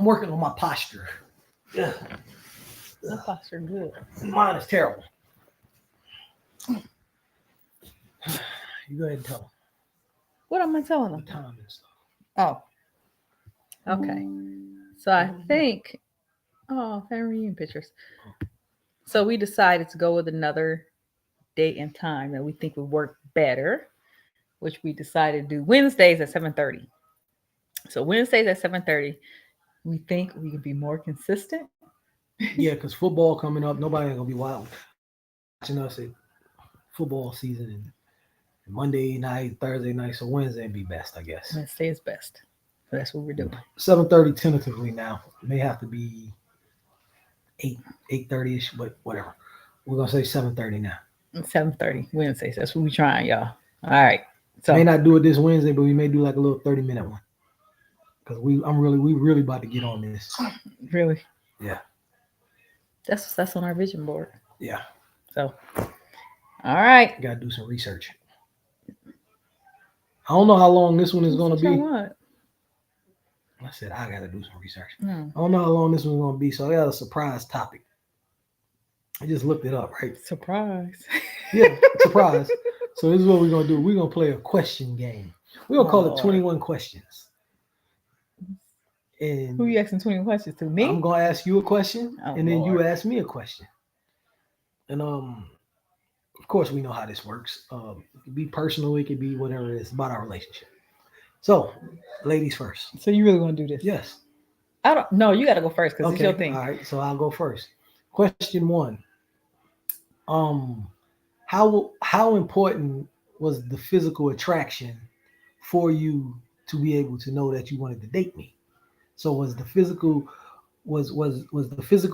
I'm working on my posture. Yeah. My posture good. Mine is terrible. You go ahead and tell them What am I telling the them? time and stuff. Oh, okay. So I think, family reunion pictures. So we decided to go with another date and time that we think would work better, which we decided to do Wednesdays at 7:30. So Wednesdays at 7:30, we think we can be more consistent. Yeah, because football coming up, nobody ain't gonna be wild watching us at football season and Monday night, Thursday night, so Wednesday would be best, I guess. Wednesday is best. So that's what we're doing. 7:30 tentatively now. It may have to be 8:30 ish, but whatever. We're gonna say 7:30 now. 7:30 Wednesdays. That's what we're trying, y'all. All right. So May not do it this Wednesday, but we may do like a little 30-minute one. Because we really about to get on this. really, Yeah. that's on our vision board. Yeah. So, all right. Gotta do some research. I don't know how long this one is gonna be. What? I said I gotta do some research. Hmm. I don't know how long this one's gonna be, so I got a surprise topic. I just looked it up, right? Surprise. Yeah, surprise. So this is what we're gonna do. We're gonna play a question game. We're gonna call it 21 questions. And who you asking 21 questions to? Me? I'm gonna ask you a question, and then you Lord. ask me a question. And of course we know how this works. It could be personal, it could be whatever it is about our relationship. So, ladies first. So you really want to do this? Yes. I don't. No, you got to go first because it's your thing. All right. So I'll go first. Question 1. How important was the physical attraction for you to be able to know that you wanted to date me? So was the physical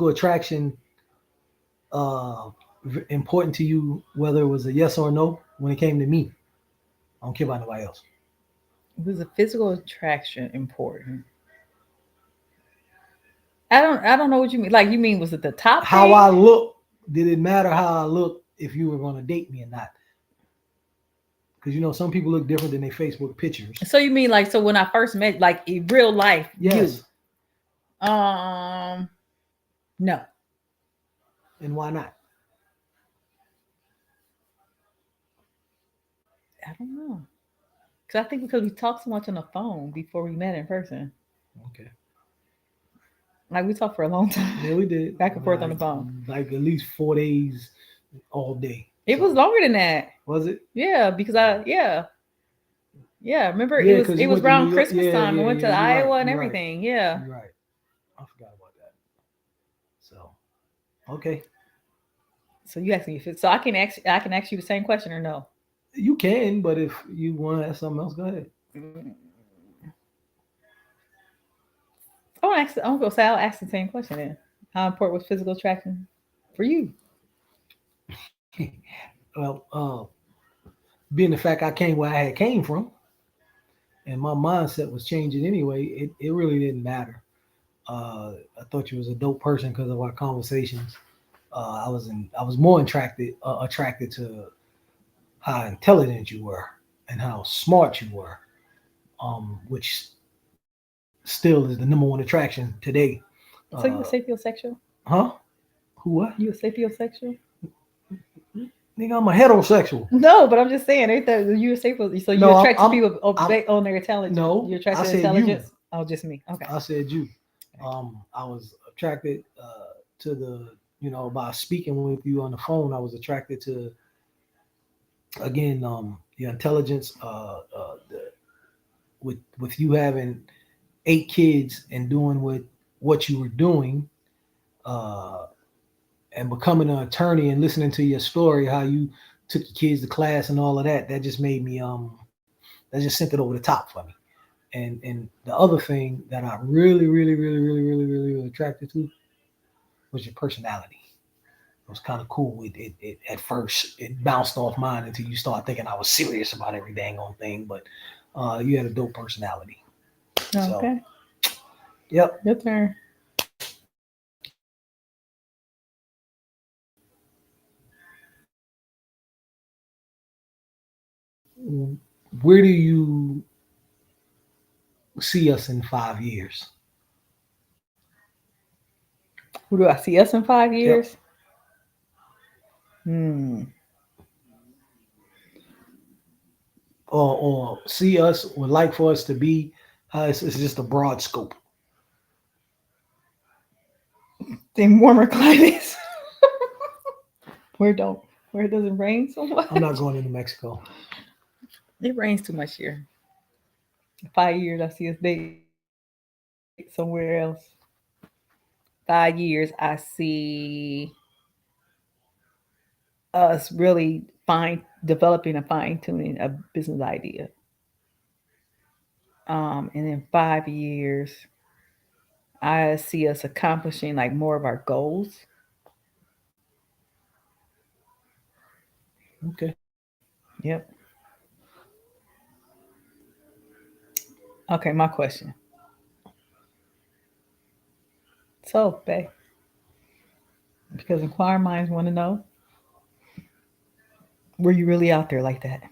attraction important to you, whether it was a yes or no when it came to me? I don't care about nobody else. Was the physical attraction important? I don't know what you mean. Like you mean was it the top? How thing? I look? Did it matter how I look if you were going to date me or not? Because some people look different than their Facebook pictures. So you mean like when I first met, like in real life? Yes. You? No. And why not? I don't know. Because I think because we talked so much on the phone before we met in person. Okay. Like we talked for a long time. Yeah, we did. Back and forth on the phone. Like at least 4 days all day. It was longer than that. Was it? Yeah, because remember it was around Christmas time. We went to Iowa and everything. Right. Yeah. You're right. I forgot about that. So, okay. So you asked me if so I can ask you the same question or no? You can, but if you want to ask something else, go ahead. I'm gonna say I'll ask the same question then. How important was physical attraction for you? Well, being the fact I came where I had came from, and my mindset was changing anyway, it really didn't matter. I thought you was a dope person because of our conversations. I was more attracted to how intelligent you were and how smart you were, which still is the number one attraction today. So you were sapiosexual? Huh? Who what? You were sapiosexual? Nigga, I'm a heterosexual. No, but I'm just saying, ain't that you were sapiosexual? So you attract to people on their intelligence? No, you attract to intelligence. You. Oh, just me. Okay. I said you. I was attracted to the by speaking with you on the phone. I was attracted to again the intelligence. With you having 8 kids and doing what you were doing, and becoming an attorney and listening to your story, how you took your kids to class and all of that, that just made me that just sent it over the top for me. And the other thing that I really attracted to was your personality. It was kind of cool. It at first it bounced off mine until you start thinking I was serious about every dang on thing, but you had a dope personality. Okay. So, yep. Your turn. Where do you see us in 5 years? Who do I see us in 5 Yep. years? Hmm. Or see us would like for us to be. It's just a broad scope. In warmer climates. where don't where it doesn't rain so much. I'm not going into Mexico. It rains too much here. 5 years I see us date somewhere else. 5 years I see us really fine developing and fine tuning a business idea. And in 5 years, I see us accomplishing like more of our goals. Okay. Yep. Okay, my question. So, Bay, because inquiring minds want to know, were you really out there like that?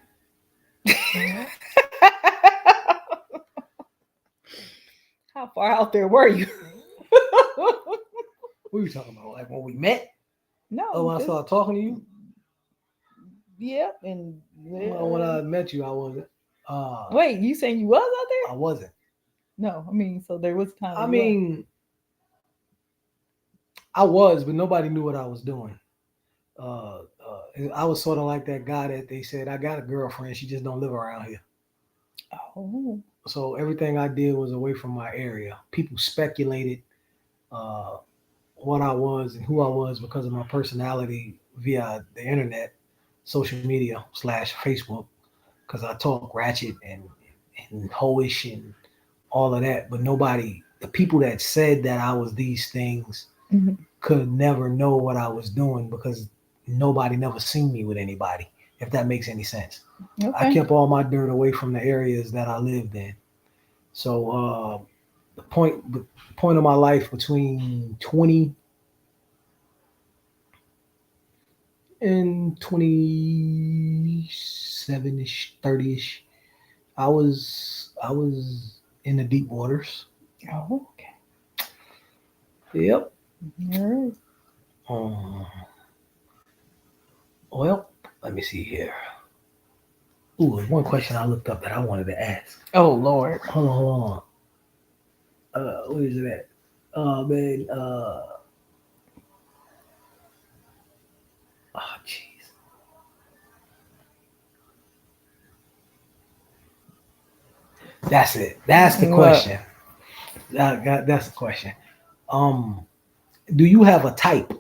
How far out there were you? What were you talking about? Like when we met? No. Oh, when I started talking to you? Yep. And Well, when I met you, I wasn't. wait, you saying you was out there? I wasn't. No, I mean, so there was time. I mean, I was, but nobody knew what I was doing. I was sort of like that guy that they said, I got a girlfriend, she just don't live around here. Oh. So everything I did was away from my area. People speculated uh, what I was and who I was because of my personality via the internet, social media / Facebook, because I talk ratchet and hoish and all of that. But nobody, the people that said that I was these things, Mhm. could never know what I was doing because nobody never seen me with anybody, if that makes any sense. I Okay. kept all my dirt away from the areas that I lived in. So the point of my life between 20 and 27ish, 30ish, I was in the deep waters. Oh, okay. Yep. All right. Um, well, let me see here. Ooh, there's one question I looked up that I wanted to ask. Oh Lord. Hold on. Where is it at? Man. Oh, jeez. That's it. That's the What? question. That's the question. Um, do you have a type,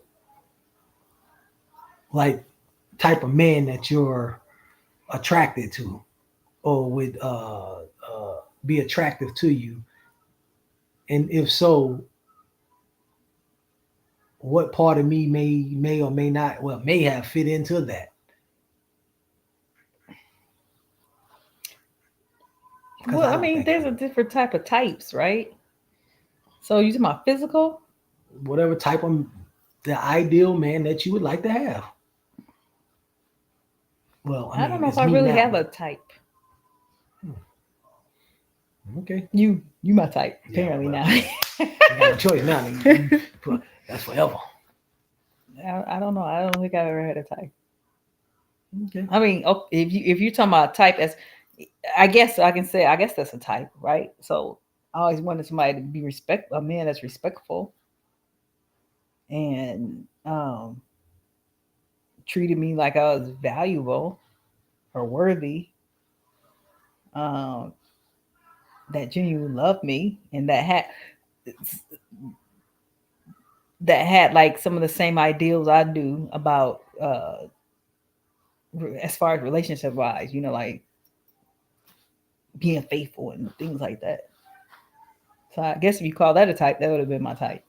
like type of man that you're attracted to, or would be attractive to you? And if so, what part of me may or may not, well, may have fit into that? Because Well, I I don't mean, think I there's a would. different type of types, right? So you talking about physical? Whatever type of the ideal man that you would like to have. Well, I I don't mean, know if it's I me really now, have a but type. okay. You my type, Yeah, apparently well, now. you got no choice now. That's forever. I don't know. I don't think I've ever had a type. Okay. I mean, if you talking about type as, I guess I can say I guess that's a type, right? So I always wanted somebody to be a man that's respectful and treated me like I was valuable or worthy. Um, that genuinely loved me and that had like some of the same ideals I do about as far as relationship wise, like being faithful and things like that. So I guess if you call that a type, that would have been my type.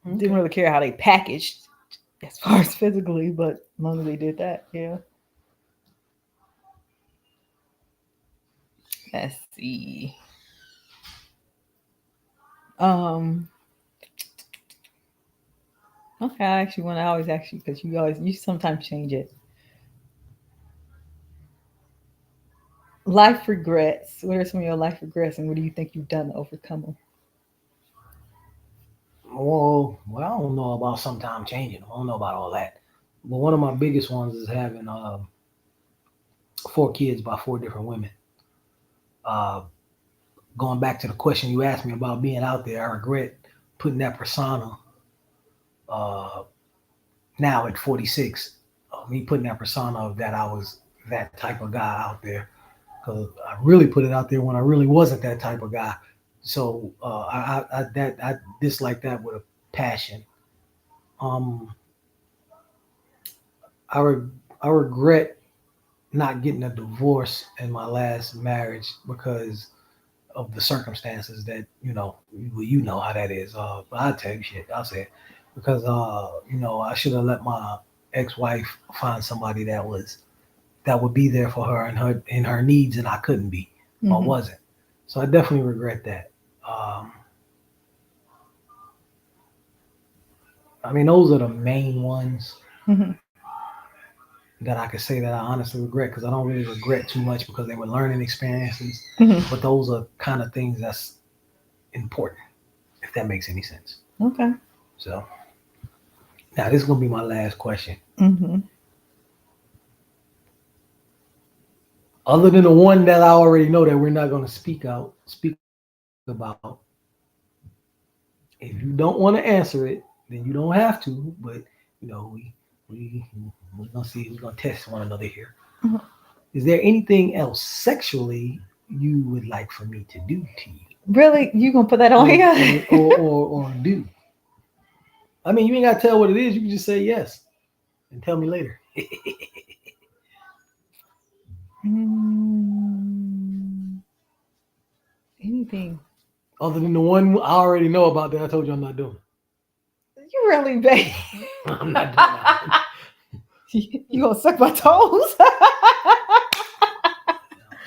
Didn't Okay. really care how they packaged as far as physically, but as long as they did that, yeah. Let's see. Um, okay, I actually want to always ask you because you sometimes change it. Life regrets. What are some of your life regrets, and what do you think you've done to overcome them? Well, I don't know about sometime changing. I don't know about all that. But one of my biggest ones is having 4 kids by 4 different women. Uh, Going back to the question you asked me about being out there, I regret putting that persona uh, now at 46. Me putting that persona of that I was that type of guy out there because I really put it out there when I really wasn't that type of guy. So I dislike that with a passion. Um, I re- I regret not getting a divorce in my last marriage because of the circumstances that you know how that is. But I tell you shit, I'll say it because I should have let my ex-wife find somebody that would be there for her and her needs, and I couldn't be or Mhm. wasn't. So I definitely regret that. Um, I mean, those are the main ones Mhm. that I could say that I honestly regret because I don't really regret too much because they were learning experiences. Mhm. But those are kind of things that's important, if that makes any sense. Okay. So now this is gonna be my last question. Mhm. Other than the one that I already know that we're not gonna speak about. If you don't want to answer it, then you don't have to. But you know, we we're gonna see. We're gonna test one another here. Mhm. Is there anything else sexually you would like for me to do to you, Really, you gonna put that on or here? or or or do? I mean, you ain't gotta tell what it is. You can just say yes and tell me later. Mm, anything? Other than the one I already know about that I told you I'm not doing. You really bad. I'm not doing that one. You gonna suck my toes?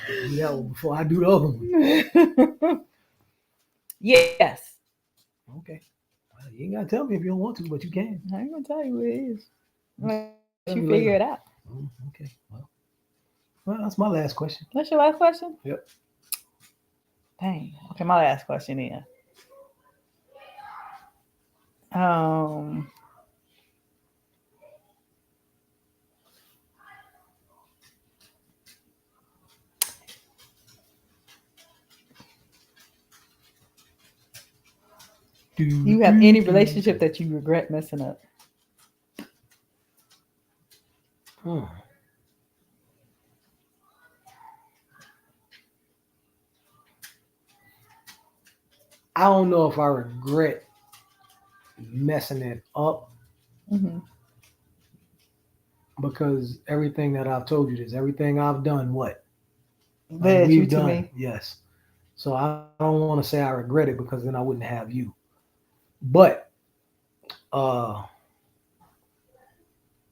Do that one before I do the other one. Yes. Okay. Well, you ain't gotta tell me if you don't want to, but you can. I ain't gonna tell you what it is. Just Let tell you me figure later. it out. Okay. Well, that's my last question. That's your last question? Yep. Dang. Okay, my last question is. Um, do Do, you have do, any do, do. relationship that you regret messing up? Hmm. I don't know if I regret messing it up Mm-hmm. because everything that I've told you this, everything I've done, what Led you we've to done, me. yes. So I don't want to say I regret it because then I wouldn't have you. But uh,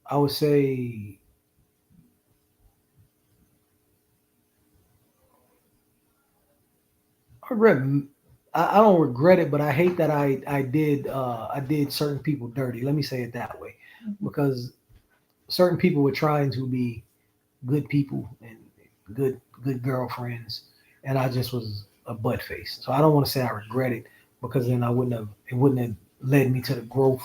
I would say I regret. I don't regret it, but I hate that I did certain people dirty. Let me say it that way, Mhm. because certain people were trying to be good people and good girlfriends, and I just was a butt face. So I don't want to say I regret it because then it wouldn't have led me to the growth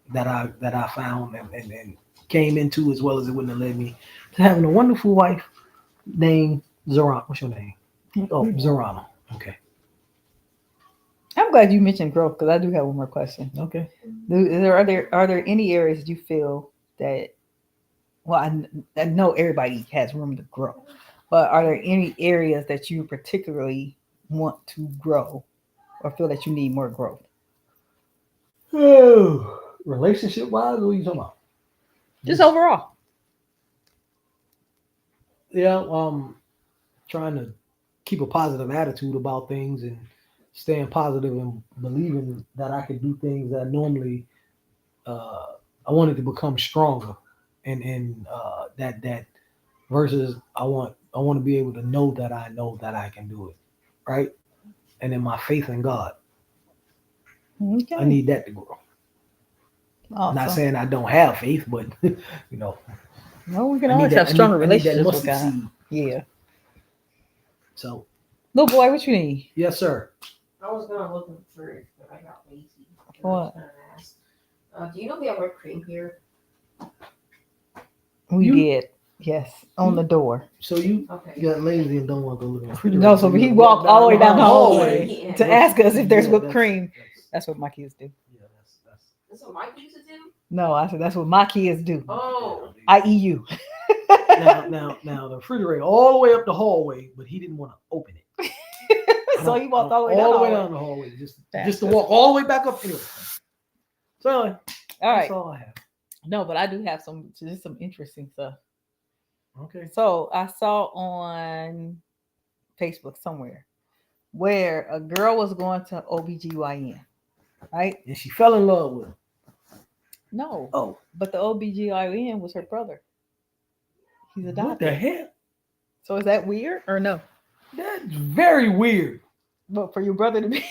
that I found and came into, as well as it wouldn't have led me to having a wonderful wife named Zoran. What's your name? Oh, Zorana. Okay. I'm glad you mentioned growth because I do have one more question. Okay. Are there any areas you feel that well I know everybody has room to grow, but are there any areas that you particularly want to grow or feel that you need more growth? Oh, relationship wise, what are you talking about? Just Just overall. yeah, trying to keep a positive attitude about things and staying positive and believing that I could do things that normally uh, I wanted to become stronger and that versus I want to be able to know that I can do it, right? And then my faith in God, I Okay. need that to grow. Not Awesome. saying I don't have faith, but you know, No, we can I need always that. have I need stronger I need that relationships with mustard God. seed. Yeah. So Little boy, what you need? yes, sir. I was gonna look for it, but I got lazy. What? Do you know we have whipped cream here? We You- did. Yes, on the door. So you Okay. got lazy and don't want to go look in the refrigerator. No, so he you walked all the way down the hallway Yeah. to ask us if there's Yeah, whipped that's- cream. that's- That's what my kids do. Yeah, that's. That's what Mike used to do? No, I said that's what my kids do. Oh. IEU. Now the refrigerator all the way up the hallway, but he didn't want to open it. So he walked all the way down. all the the way hallway. down the hallway, just That's to walk all the way back up. Anyway. So anyway, All right. that's all I have. No, but I do have just some interesting stuff. Okay. So I saw on Facebook somewhere where a girl was going to OBGYN, right? And she fell in love with him. No, Oh, but the OBGYN was her brother. He's a what doctor. the hell? So is that weird or no? That's very weird. But for your brother to be,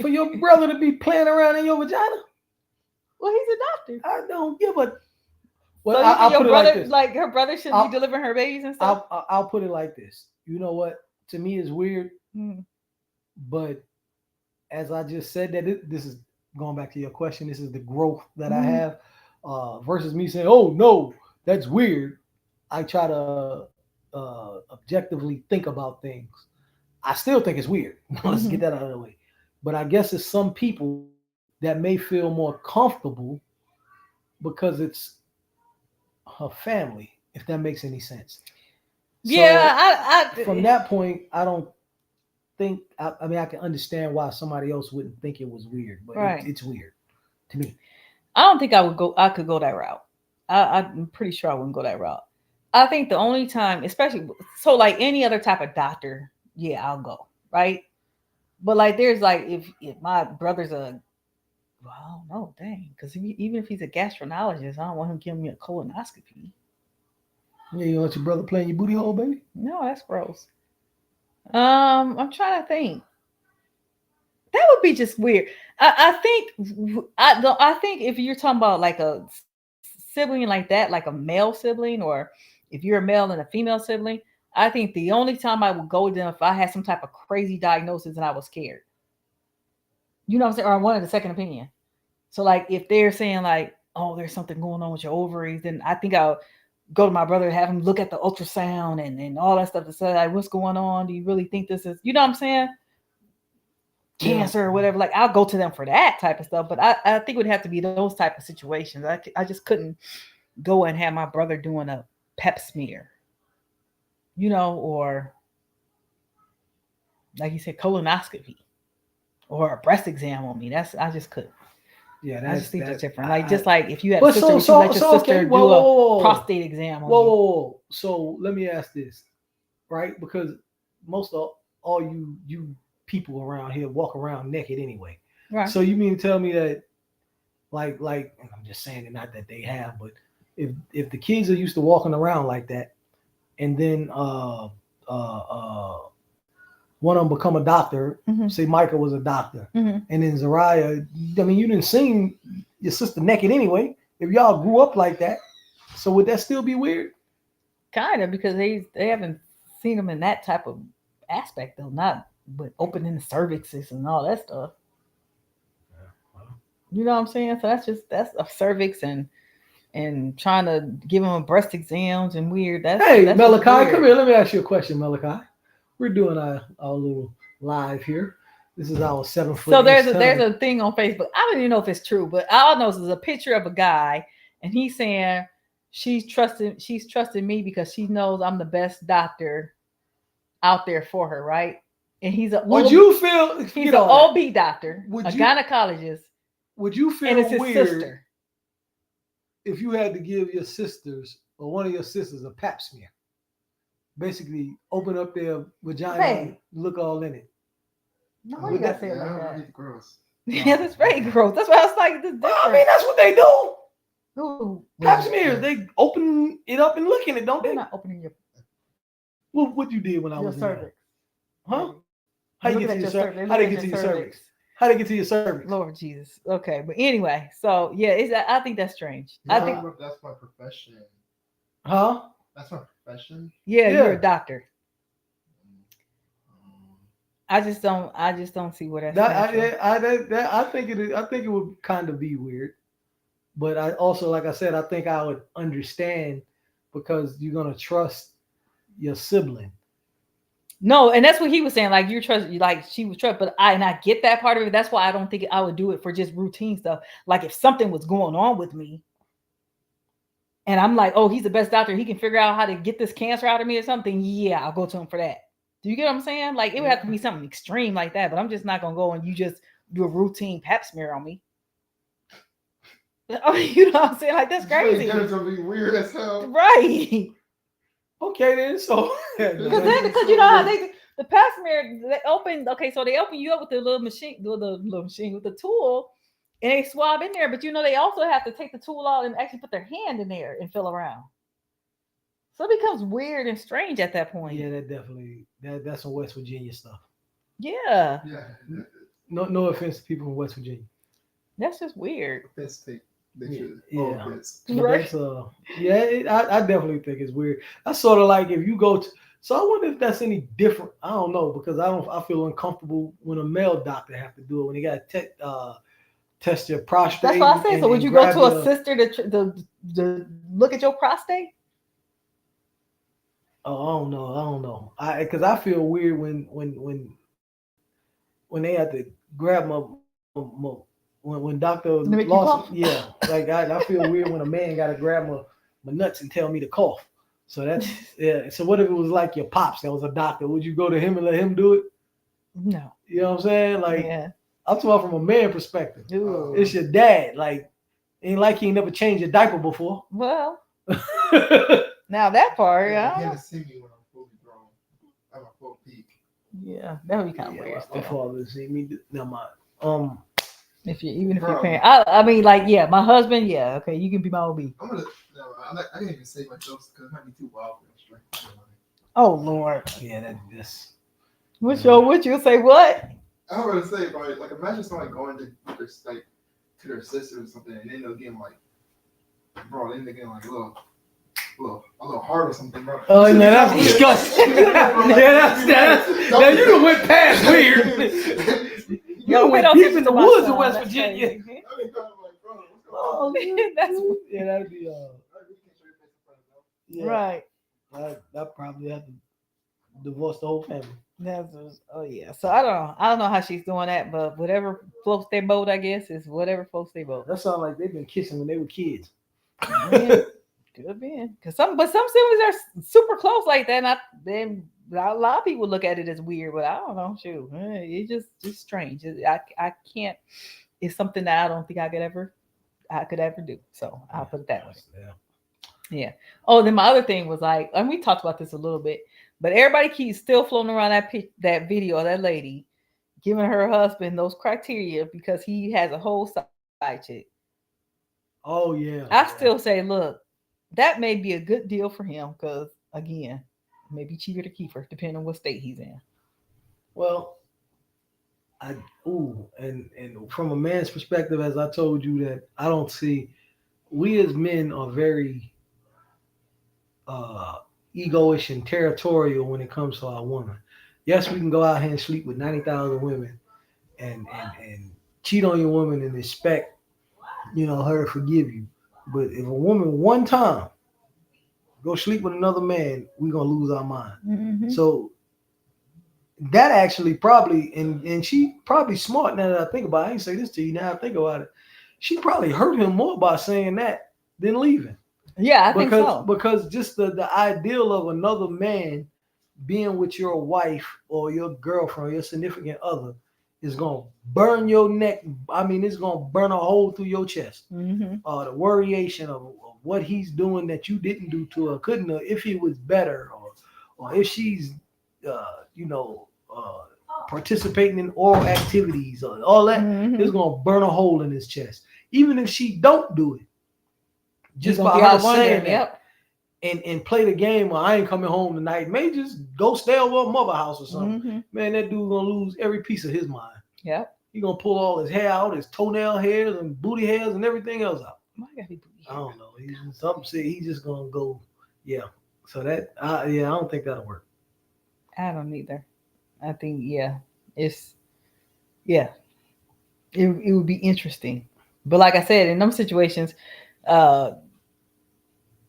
For your brother to be playing around in your vagina, well, he's a doctor. I don't give a. So Well, you think I'll your put it brother, like this. like her brother, should I'll- be delivering her babies and stuff. I'll put it like this. You know what? To me, it's weird, Mhm. but as I just said, that this is going back to your question. This is the growth that I Mhm. have versus me saying, "Oh no, that's weird." I try to objectively think about things. I still think it's weird. Let's get that out of the way. But I guess it's some people that may feel more comfortable because it's her family, if that makes any sense. Yeah, I From that point, I don't think. I mean, I can understand why somebody else wouldn't think it was weird, but Right. it's weird to me. I don't think I would go. I could go that route. I'm pretty sure I wouldn't go that route. I think the only time, especially so, like any other type of doctor, yeah, I'll go, right? But like, there's like, if my brother's well, I don't know, dang, because even if he's a gastroenterologist, I don't want him giving me a colonoscopy. Yeah, you want your brother playing your booty hole, baby? No, that's gross. I'm trying to think. That would be just weird. I think if you're talking about like a sibling like that, like a male sibling, or if you're a male and a female sibling, I think the only time I would go with them if I had some type of crazy diagnosis and I was scared. You know what I'm saying? Or I wanted a second opinion. So like if they're saying like, oh, there's something going on with your ovaries, then I think I'll go to my brother and have him look at the ultrasound and all that stuff to say like, what's going on? Do you really think this is, you know what I'm saying? Cancer or whatever. Like I'll go to them for that type of stuff. But I think it would have to be those type of situations. I just couldn't go and have my brother doing a pep smear, you know, or like you said, colonoscopy or a breast exam on me. I just couldn't. Yeah, I just think that's different. Like just like if you had But a sister, would you let your sister okay. do Whoa. a prostate exam on Whoa, you? whoa, whoa. So let me ask this, right? Because most of all you people around here walk around naked anyway. Right. So you mean to tell me that, like, and I'm just saying it, not that they have, but if the kids are used to walking around like that, and then one of them become a doctor, Mhm. say Micah was a doctor, Mhm. and then Zariah, I mean, you didn't see your sister naked anyway. If y'all grew up like that, so would that still be weird? Kind of, because they haven't seen them in that type of aspect though, not with opening the cervixes and all that stuff. You know what I'm saying? So that's a cervix and trying to give them breast exams and weird. That's just Malachi, weird. come here. Let me ask you a question, Malachi. We're doing our little live here. This is our 7 foot. So there's a thing on Facebook. I don't even know if it's true, but all I know is there's a picture of a guy, and he's saying she's trusting me because she knows I'm the best doctor out there for her, right? And he's a Would you feel? he's an OB doctor, Would a you- gynecologist, Would you feel and it's his weird sister. if you had to give your sisters or one of your sisters a pap smear? Basically, open up their vagina and Hey. look all in it. No, Would you gotta that- say it like Yeah, that. it's gross. Yeah, that's very gross. That's why I was like, this is Well, I mean, different. that's what they do. Ooh, Pap smears. They open it up and look in it, don't they're they? not opening your What you did when I was in there? cervix. Huh? How you Looking get to at your your cervix? cervix. How they get to your cervix? How they get to your cervix? Lord Jesus. Okay, but anyway, so yeah, I think that's strange. I think That's my profession. Huh? That's my profession. yeah, Yeah. you're a doctor. I just don't see where that's That, natural. I think it is, I think it would kind of be weird. But I also, like I said, I think I would understand because you're gonna trust your sibling. No, and that's what he was saying. Like you trust, like she was trust, but I get that part of it. That's why I don't think I would do it for just routine stuff. Like if something was going on with me, and I'm like, oh, he's the best doctor. He can figure out how to get this cancer out of me or something. Yeah, I'll go to him for that. Do you get what I'm saying? Like it would have to be something extreme like that. But I'm just not gonna go and you just do a routine pap smear on me. I mean, you know what I'm saying? Like that's crazy, It's gonna be weird as hell. right? Okay, then. So Because you know how the pap smear they open. Okay, so they open you up with the little machine, with the little machine with the tool, and they swab in there. But you know they also have to take the tool out and actually put their hand in there and feel around. So it becomes weird and strange at that point. yeah, that definitely that's some West Virginia stuff. Yeah, Yeah. No offense to people in West Virginia. that's just weird. Offense take. They Yeah, should. yeah. All offense. But Right. that's yeah, I definitely think it's weird. That's sort of like if you go to. So I wonder if that's any different. I don't know because I feel uncomfortable when a male doctor have to do it when they got to test your prostate. That's what I said. So would and you go grab to a your- sister to look at your prostate? Oh, I don't know. Because I feel weird when they have to grab my when Doctor To make you Lawson, cough? yeah, like I feel weird when a man got to grab my nuts and tell me to cough. So that's yeah. So what if it was like your pops that was a doctor? Would you go to him and let him do it? No. You know what I'm saying? Like Yeah. I'm talking about from a man perspective. Ooh. It's your dad. Like ain't like he ain't never changed a diaper before. Well, now that part, Yeah, I he don't had know. to see me when I'm fully grown. I'm a full peak. Yeah, that would be kind of Yeah, weird. my Still. father see me. Never mind. If you even if you're Bro. paying, I mean, like, yeah, my husband, yeah, okay, you can be my OB. I'm gonna. No, I can't even say my jokes because it might be too wild for them. Oh Lord, Yeah, that's what you say? What? I was gonna say, bro, like imagine somebody going to their like to their sister or something, and then they'll get like, bro, then they're getting like a little hard or something, bro. Oh, no, that's disgusting. Yeah, that's now you done went past weird. You done went deep in the woods of West Virginia. I mean, kind of like, bro, what's going Oh, on? That's yeah, that'd be I really can't show your face in front of them. yeah. right. I'd probably have to divorce the whole family. Oh yeah. So I don't know how she's doing that, but whatever floats their boat, I guess, is whatever floats their boat. That sounds like they've been kissing when they were kids. Yeah, could have been because some siblings are super close like that. And then a lot of people look at it as weird, but I don't know. Shoot, it's just strange. I can't. It's something that I don't think I could ever do. So I'll put it that way. Yeah. Yeah. Oh, then my other thing was like, and we talked about this a little bit, but everybody keeps still floating around that video of that lady giving her husband those criteria because he has a whole side chick. Oh yeah. I still say, look, that may be a good deal for him because again, maybe cheaper to keep her, depending on what state he's in. Well, and from a man's perspective, as I told you that I don't see we as men are very egoish and territorial when it comes to our woman. Yes, we can go out here and sleep with 90,000 women and cheat on your woman and expect, her to forgive you. But if a woman one time go sleep with another man, we're gonna lose our mind. Mm-hmm. So that actually probably and she probably smart now that I think about it. I ain't say this to you now I think about it. She probably hurt him more by saying that than leaving. Yeah, I think so. Because just the ideal of another man being with your wife or your girlfriend or your significant other is gonna burn your neck. I mean, it's gonna burn a hole through your chest. Mm-hmm. The worryation of what he's doing that you didn't do to her, couldn't have, if he was better, or if she's, participating in oral activities or all that, Mm-hmm. it's gonna burn a hole in his chest. Even if she don't do it, just by her saying that, and play the game. Well, I ain't coming home tonight. May just go stay over at mother house or something. Mm-hmm. Man, that dude gonna lose every piece of his mind. Yep. He gonna pull all his hair out, his toenail hairs and booty hairs and everything else out. Why gotta be booty I hair? don't know. Some say he's just gonna go. Yeah. So that I don't think that'll work. I don't either. I think, yeah. It's yeah, it would be interesting. But like I said, in them situations, uh,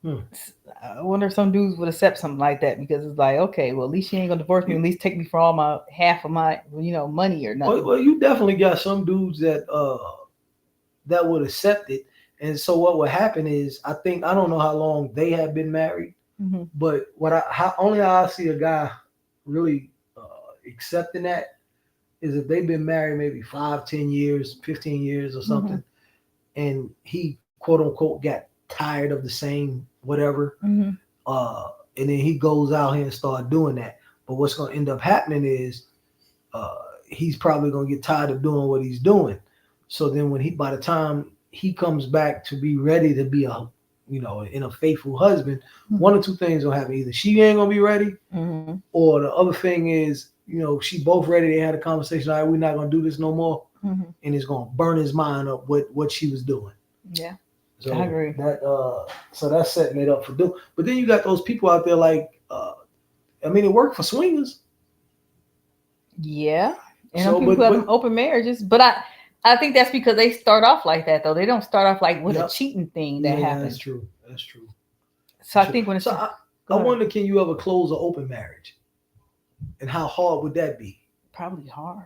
Hmm. I wonder if some dudes would accept something like that because it's like, okay, well, at least she ain't gonna divorce me. At least take me for all my half of my, money or nothing. Well, you definitely got some dudes that would accept it. And so what would happen is, I don't know how long they have been married, Mm-hmm. but only how I see a guy really accepting that is if they've been married maybe 5, 10 years, 15 years or something, and he quote unquote got tired of the same whatever, Mm-hmm. and then he goes out here and start doing that. But what's going to end up happening is he's probably going to get tired of doing what he's doing. So then by the time he comes back to be ready to be in a faithful husband, one or two things will happen. Either she ain't going to be ready, or the other thing is, she both ready. They had a conversation. All right, we're not going to do this no more. And it's going to burn his mind up what she was doing. Yeah. So I agree. So that's setting it up for do. But then you got those people out there like, it worked for swingers. Yeah. And So, some people but- who have open marriages, but I think that's because they start off like that though. They don't start off like with a cheating thing that happens. That's true. That's true. So I think when it's So I wonder, can you ever close an open marriage? And how hard would that be? probably hard,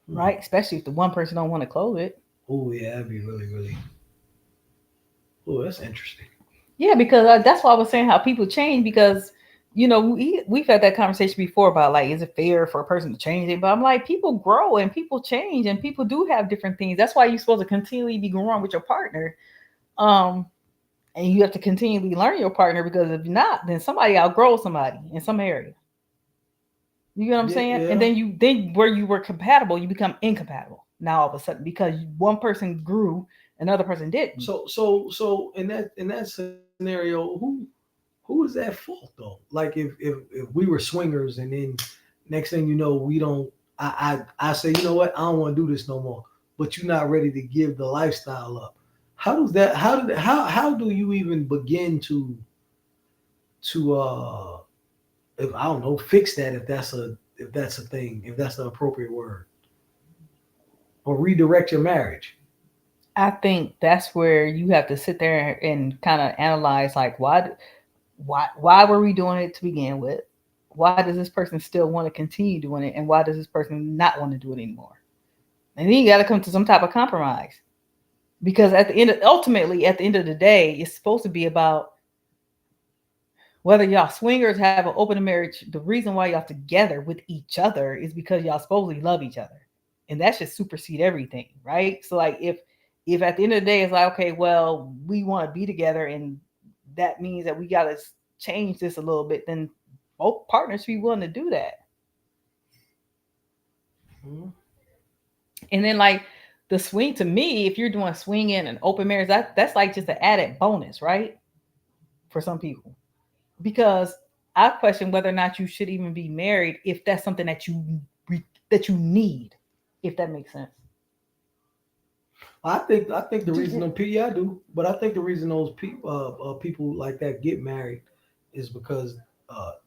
right? Especially if the one person don't want to close it. Oh yeah, that'd be really, really. Oh, that's interesting. Yeah, because that's why I was saying how people change because we've had that conversation before about like, is it fair for a person to change it? But I'm like, people grow and people change and people do have different things. That's why you're supposed to continually be growing with your partner. And you have to continually learn your partner because if not, then somebody outgrows somebody in some area. You know what I'm saying? Yeah. And then where you were compatible, you become incompatible now all of a sudden because one person grew, another person didn't. So in that scenario, who is at fault though? Like if we were swingers and then next thing you know, we don't. I say, you know what? I don't want to do this no more. But you're not ready to give the lifestyle up. How does that? How do you even begin to if I don't know, fix that if that's a thing, if that's the appropriate word, or redirect your marriage? I think that's where you have to sit there and kind of analyze like why were we doing it to begin with? Why does this person still want to continue doing it, and why does this person not want to do it anymore? And then you got to come to some type of compromise. Because ultimately, at the end of the day, it's supposed to be about whether y'all swingers have an open marriage. The reason why y'all together with each other is because y'all supposedly love each other. And that should supersede everything, right? So like if at the end of the day, it's like, okay, well, we want to be together and that means that we got to change this a little bit, then both partners should be willing to do that. Mm-hmm. And then like, the swing to me, if you're doing swinging and open marriage, that's like just an added bonus, right? For some people, because I question whether or not you should even be married if that's something that you need, if that makes sense. I think the reason I do, but I think the reason those people like that get married is because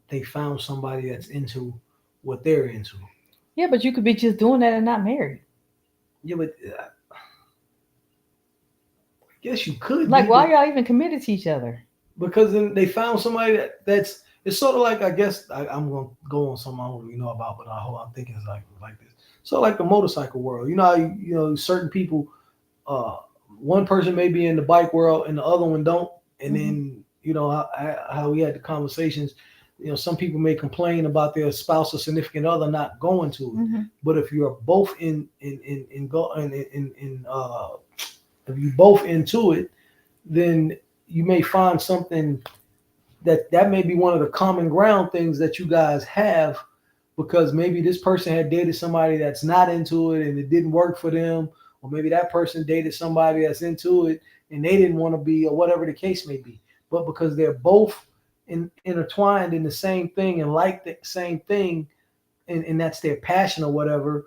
they found somebody that's into what they're into. Yeah, but you could be just doing that and not married. Yeah, but I guess you could. Like, why are y'all even committed to each other? Because then they found somebody that's. It's sort of like, I guess I'm gonna go on something I don't really know about, but I'm thinking it's like this. So like the motorcycle world, certain people, one person may be in the bike world and the other one don't, and then how we had the conversations. Some people may complain about their spouse or significant other not going to it, but if you're both if you both into it, then you may find something that may be one of the common ground things that you guys have, because maybe this person had dated somebody that's not into it and it didn't work for them, or maybe that person dated somebody that's into it and they didn't want to be, or whatever the case may be. But because they're both intertwined in the same thing and like the same thing, and that's their passion or whatever,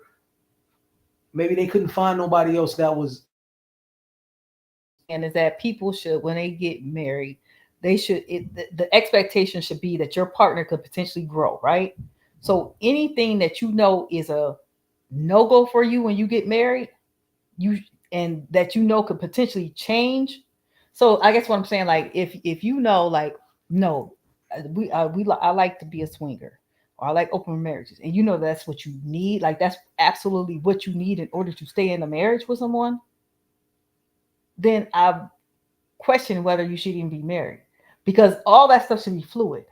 maybe they couldn't find nobody else that was. And is that people should, when they get married, they should, the expectation should be that your partner could potentially grow, right? So anything that you know is a no go for you when you get married, you and that you know could potentially change. So I guess what I'm saying, like if you know, like no, I like to be a swinger, or I like open marriages, and you know that's what you need, like that's absolutely what you need in order to stay in a marriage with someone, then I question whether you should even be married, because all that stuff should be fluid.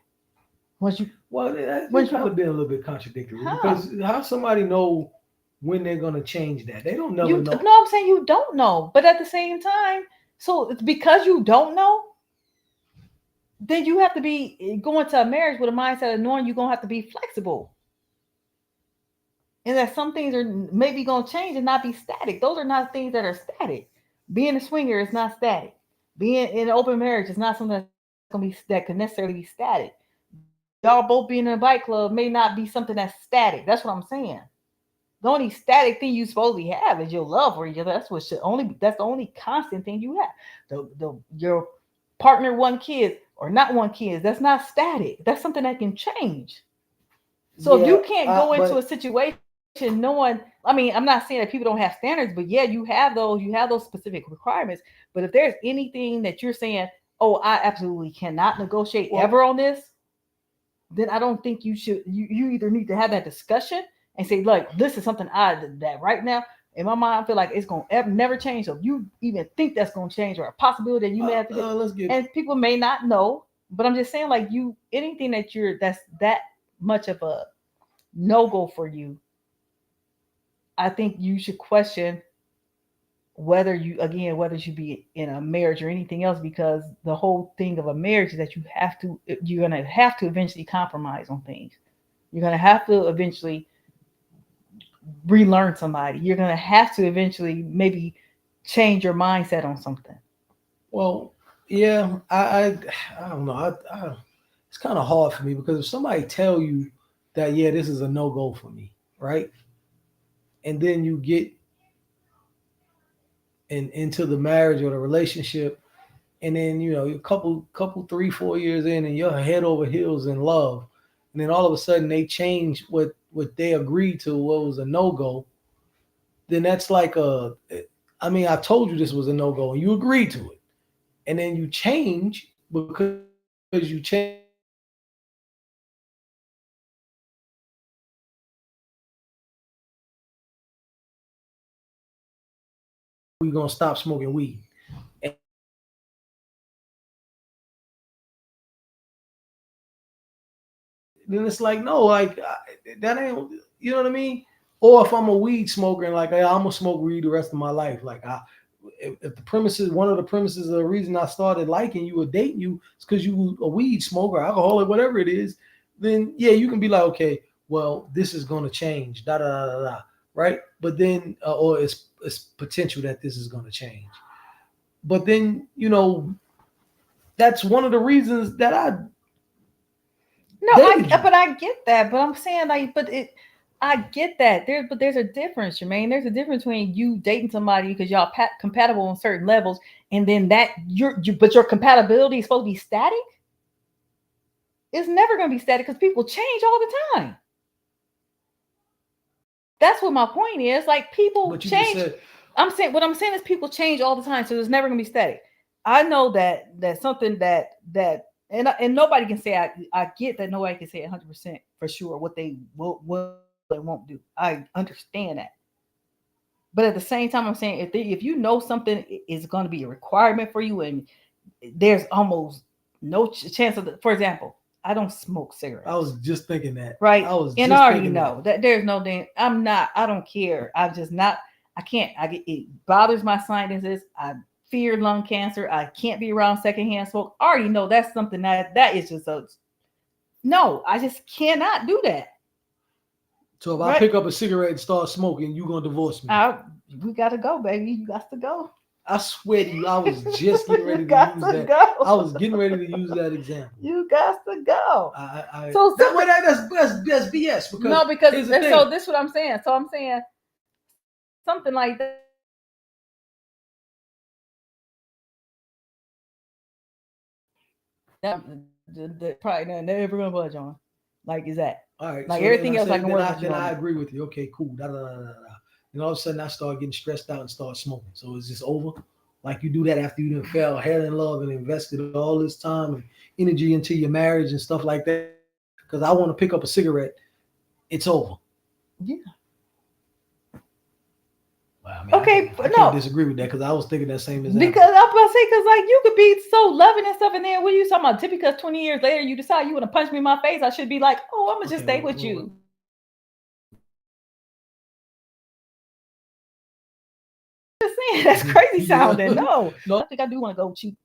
Once you, Well, that's When- kind of been a little bit contradictory How? because how somebody know when they're gonna change that? They don't never you know. no, I'm saying you don't know, but at the same time, so it's because you don't know, then you have to be going to a marriage with a mindset of knowing you're gonna have to be flexible, and that some things are maybe gonna change and not be static. Those are not things that are static. Being a swinger is not static. Being in an open marriage is not something that's gonna be that can necessarily be static. Y'all both being in a bike club may not be something that's static. That's what I'm saying. The only static thing you supposedly have is your love for each other. That's what should only that's the only constant thing you have. The your partner one kid or not one kid, that's not static. That's something that can change. So if you can't go into a situation knowing, I mean, I'm not saying that people don't have standards, but yeah, you have those specific requirements. But if there's anything that you're saying, oh, I absolutely cannot negotiate ever on this, then I don't think you should. You either need to have that discussion and say, look, this is something that right now in my mind I feel like it's gonna never change. So if you even think that's gonna change or a possibility that you may have to do, let's get and people may not know, but I'm just saying, like, you anything that's that much of a no go for you, I think you should question whether you be in a marriage or anything else, because the whole thing of a marriage is that you're gonna have to eventually compromise on things. You're gonna have to eventually relearn somebody. You're gonna have to eventually maybe change your mindset on something. Well, yeah, I don't know. It's kind of hard for me because if somebody tell you that, yeah, this is a no go for me, right? And then you get into the marriage or the relationship, and then a couple 3 4 years in, and you're head over heels in love, and then all of a sudden they change what they agreed to, what was a no go. Then that's like I mean, I told you this was a no go, and you agreed to it, and then you change because you change. We're gonna stop smoking weed. And then it's like, no, like that ain't, you know what I mean? Or if I'm a weed smoker and like, I'm gonna smoke weed the rest of my life, like if the premises, one of the premises of the reason I started liking you or dating you is because you a weed smoker, alcoholic, whatever it is, then yeah, you can be like, okay, well, this is gonna change, da da da da da, right? But then, or it's potential that this is gonna change. But then, that's one of the reasons that I No, dated you. but I get that. But I'm saying, like, I get that. There's a difference, Jermaine. There's a difference between you dating somebody because y'all compatible on certain levels, and then that but your compatibility is supposed to be static. It's never going to be static because people change all the time. That's what my point is. Like, people But you change. just said, What I'm saying is people change all the time, so it's never going to be static. I know that's something that and nobody can say I get that nobody can say 100% for sure what they won't do. I understand that. But at the same time, I'm saying if you know something is going to be a requirement for you, and there's almost no chance of for example, I don't smoke cigarettes. I was just thinking that. Right. I was and just I already thinking know that there's no damn. I don't care. I'm just not. I can't. It bothers my sinuses. I fear lung cancer. I can't be around secondhand smoke. I already know that's something that is just a no. I just cannot do that. So if I pick up a cigarette and start smoking, you gonna divorce me? We gotta go, baby. You got to go. I swear to you, I was just getting ready You to got use to that. go. I was getting ready to use that example. You got to go. So that's BS. Because no, because here's the thing. so this is what I'm saying. So I'm saying something like that. That probably they're never gonna budge on. Like, is that All right. Like so then everything else, I said, can then work I, with you then on I it. agree with you. Okay, cool. Da, da, da, da, da, da. And all of a sudden, I start getting stressed out and start smoking. So it's just over. Like you do that after you done fell head in love and invested all this time and energy into your marriage and stuff like that. Because I want to pick up a cigarette, it's over. Yeah. Wow, I mean, Okay, I but can't no. disagree with that because I was thinking that same as Because I'm about to say, because like you could be so loving and stuff, and then what are you talking about? Typically, because 20 years later you decide you want to punch me in my face, I should be like, oh, I'm gonna just stay with you. Just saying, that's crazy sounding. No, No. I think I do want to go cheap.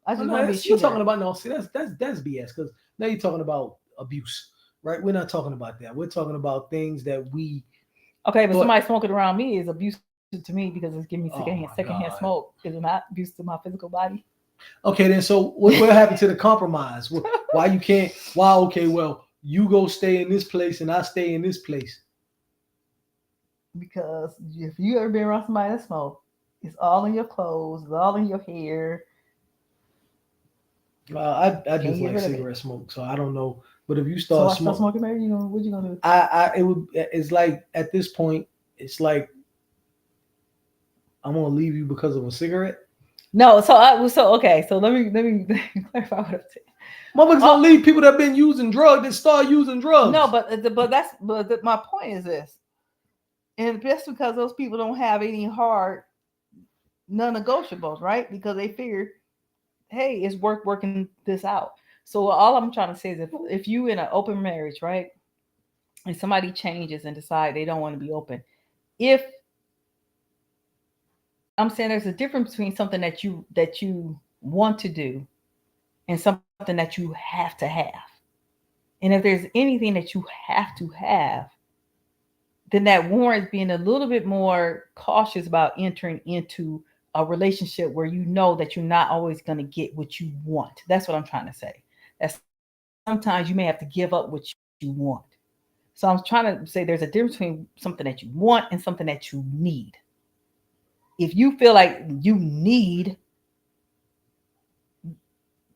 I just Oh, no, want to be that's, you're sure. talking about no. See, that's BS because now you're talking about abuse, right? We're not talking about that. We're talking about things that we. Okay, but But- somebody smoking around me is abusive to me because it's giving me Oh secondhand, my secondhand God. smoke. Is it not abuse to my physical body? Okay, then so what happened to the compromise? Why you can't? Why okay? Well, you go stay in this place and I stay in this place. Because if you ever been around somebody that smoke, it's all in your clothes, it's all in your hair. I Can't just get like rid of it. cigarette smoke, so I don't know. But if you So start I start smoking, smoking, maybe what you gonna do? it would. It's like at this point, it's like I'm gonna leave you because of a cigarette. No, so okay. So let me clarify what I'm saying. Motherfuckers don't leave people that been using drugs that start using drugs. No, but my point is this, and just because those people don't have any hard non-negotiables, right? Because they figure, hey, it's working this out. So all I'm trying to say is if you in an open marriage, right, and somebody changes and decide they don't want to be open, if I'm saying there's a difference between something that you want to do and something that you have to have. And if there's anything that you have to have, then that warrants being a little bit more cautious about entering into a relationship where you know that you're not always going to get what you want. That's what I'm trying to say. That sometimes you may have to give up what you want. So I'm trying to say there's a difference between something that you want and something that you need. If you feel like you need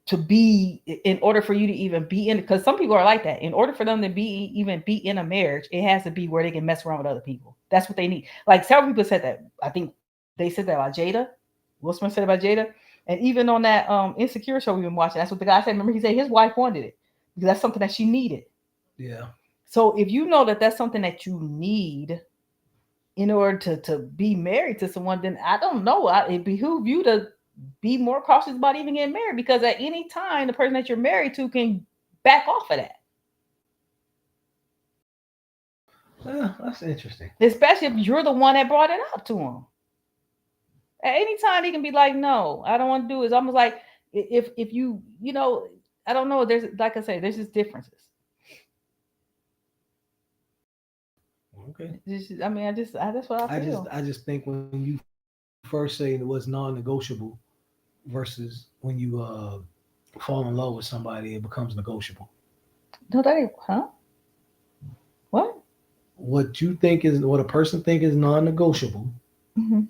to be, in order for you to even be in, because some people are like that, in order for them to even be in a marriage, it has to be where they can mess around with other people. That's what they need. Like several people said that. I think they said that about Jada. Will Smith said about Jada. And even on that Insecure show we've been watching, that's what the guy said. Remember, he said his wife wanted it because that's something that she needed. Yeah. So if you know that that's something that you need in order to be married to someone, then I don't know. It behooves you to be more cautious about even getting married, because at any time the person that you're married to can back off of that. That's interesting. Especially if you're the one that brought it up to him. At any time he can be like, no, I don't want to do it. It's almost like if you I don't know. There's, like I say, there's just differences. Okay. I mean, that's what I feel. I just think when you first say it was non-negotiable versus when you fall in love with somebody, it becomes negotiable. No, that ain't, huh? What? What a person think is non-negotiable Mm-hmm.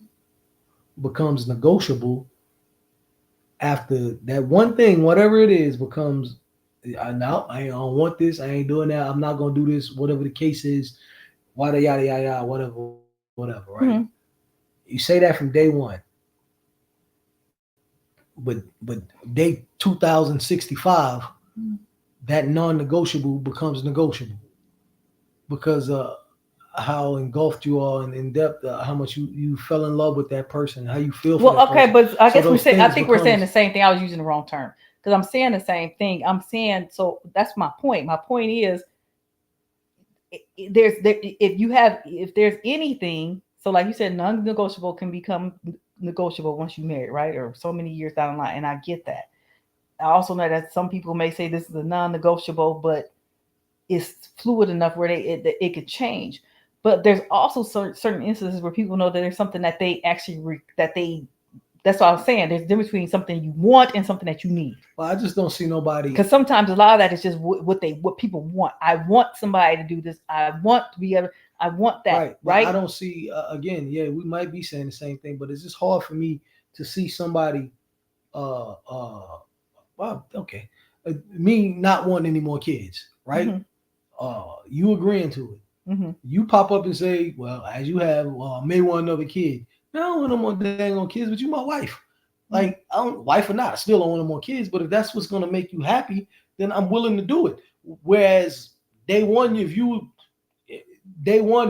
becomes negotiable after that one thing, whatever it is, becomes. I don't want this. I ain't doing that. I'm not gonna do this. Whatever the case is, yada yada yada, whatever. Right? Mm-hmm. You say that from day one, but day 2065, that non-negotiable becomes negotiable because how engulfed you are and in depth, how much you fell in love with that person, how you feel for that Okay, person. but I So guess those I things think we're saying the becomes- same thing. I was using the wrong term because I'm saying the same thing. I'm saying, so that's my point. My point is, if there's anything, so like you said, non-negotiable can become negotiable once you marry, right? Or so many years down the line, and I get that. I also know that some people may say this is a non-negotiable, but it's fluid enough where it could change. But there's also certain instances where people know that there's something that they actually that's what I'm saying. There's a difference between something you want and something that you need. Well, I just don't see nobody. Because sometimes a lot of that is just what people want. I want somebody to do this. I want to be able. I want that. Right. I don't see again. Yeah, we might be saying the same thing, but it's just hard for me to see somebody. Well, okay, me not wanting any more kids, right? Mm-hmm. you agreeing to it. Mm-hmm. You pop up and say, well, as you have, may want another kid. I don't want no more dang on kids, but you my wife. Like, I don't, wife or not, I still don't want no more kids. But if that's what's gonna make you happy, then I'm willing to do it. Whereas day one,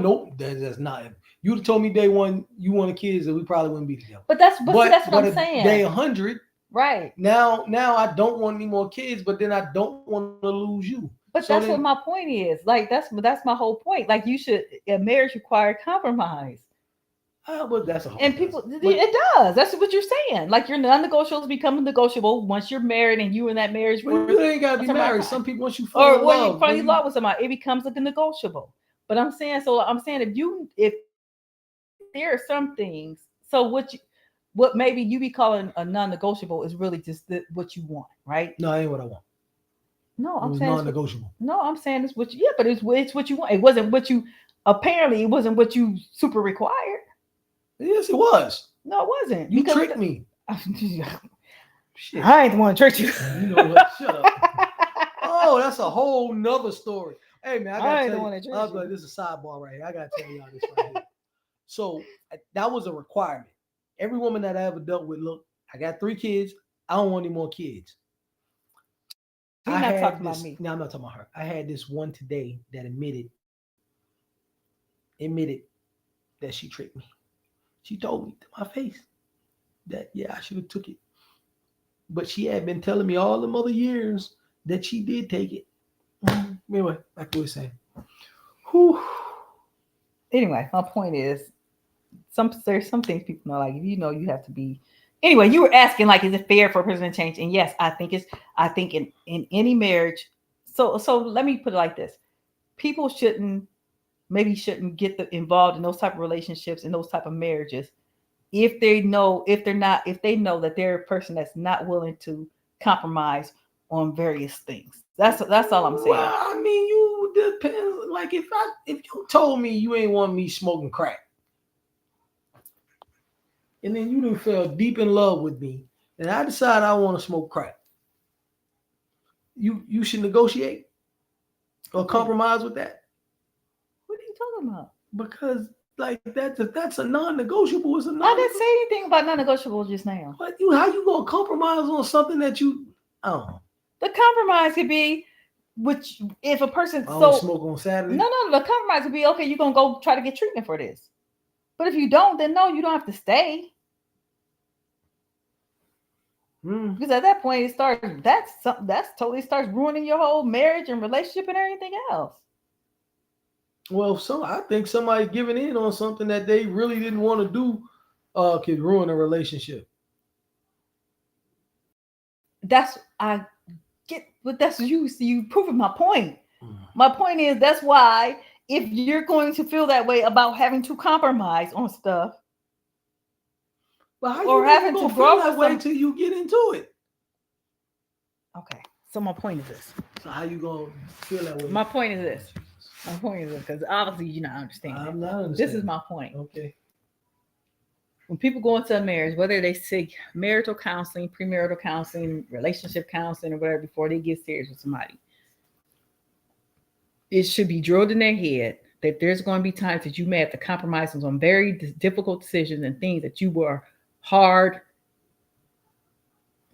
nope, that's not. You'd have told me day one you wanted kids, and we probably wouldn't be together. But that's what I'm at saying. Day 100, right? Now I don't want any more kids, but then I don't want to lose you. But So that's then- what my point is. Like that's my whole point. Like you should, a marriage require compromise. But that's a whole. And people, but- it does. That's what you're saying. Like your non-negotiables become negotiable once you're married and you in that marriage. Well, you ain't gotta be That's about married. time. Some people, once you fall Or in when love, you fall when in love with somebody, it becomes like a negotiable. But I'm saying if there are some things, so what maybe you be calling a non-negotiable is really just what you want, right? No, it ain't what I want. No, It I'm was saying non-negotiable. I'm saying it's what you, yeah, but it's what you want. It wasn't what you what you super required. Yes, it was. No, it wasn't. You tricked me. Shit. I ain't the one to trick you. You know what? Shut up. Oh, that's a whole nother story. Hey man, I I gotta ain't the tell one you. that I was tricked you. like, this is a sidebar right here. I gotta tell y'all this right here. So that was a requirement. Every woman that I ever dealt with, look, I got 3 kids. I don't want any more kids. You're I not had talking this- about me. No, I'm not talking about her. I had this one today that admitted that she tricked me. She told me to my face that I should have took it. But she had been telling me all them other years that she did take it. Anyway, like we were saying. Whew. Anyway, my point is, there's some things people know. Like you have to be. Anyway, you were asking like, is it fair for a person to change? And yes, I think in any marriage. So let me put it like this: people shouldn't get involved in those type of relationships and those type of marriages if they know that they're a person that's not willing to compromise on various things. That's all I'm saying. Well, I mean, you depends. Like if you told me you ain't want me smoking crack, and then you done fell deep in love with me, and I decide I want to smoke crack, you should negotiate or compromise with that, What are you talking about? because like that's a non-negotiable. It's a I non. didn't say anything about non-negotiable just now. But how you gonna compromise on something that you? I don't know. The compromise could be, which if a person I don't smoke on Saturday. no, the compromise would be, okay, you're gonna go try to get treatment for this. But if you don't, then no, you don't have to stay. Because at that point, that's totally starts ruining your whole marriage and relationship and everything else. Well, I think somebody giving in on something that they really didn't want to do could ruin a relationship. I get, but that's you proving my point. My point is that's why if you're going to feel that way about having to compromise on stuff, But how or you having gonna to feel grow that with way some- till you get into it? okay. So my point is this. So how you gonna feel that way? My point is this. My point is this, because obviously you're not understanding. I'm not understanding. This is my point. Okay. When people go into a marriage, whether they seek marital counseling, premarital counseling, relationship counseling, or whatever, before they get serious with somebody, it should be drilled in their head that there's going to be times that you may have to compromise on some very difficult decisions and things that you were hard,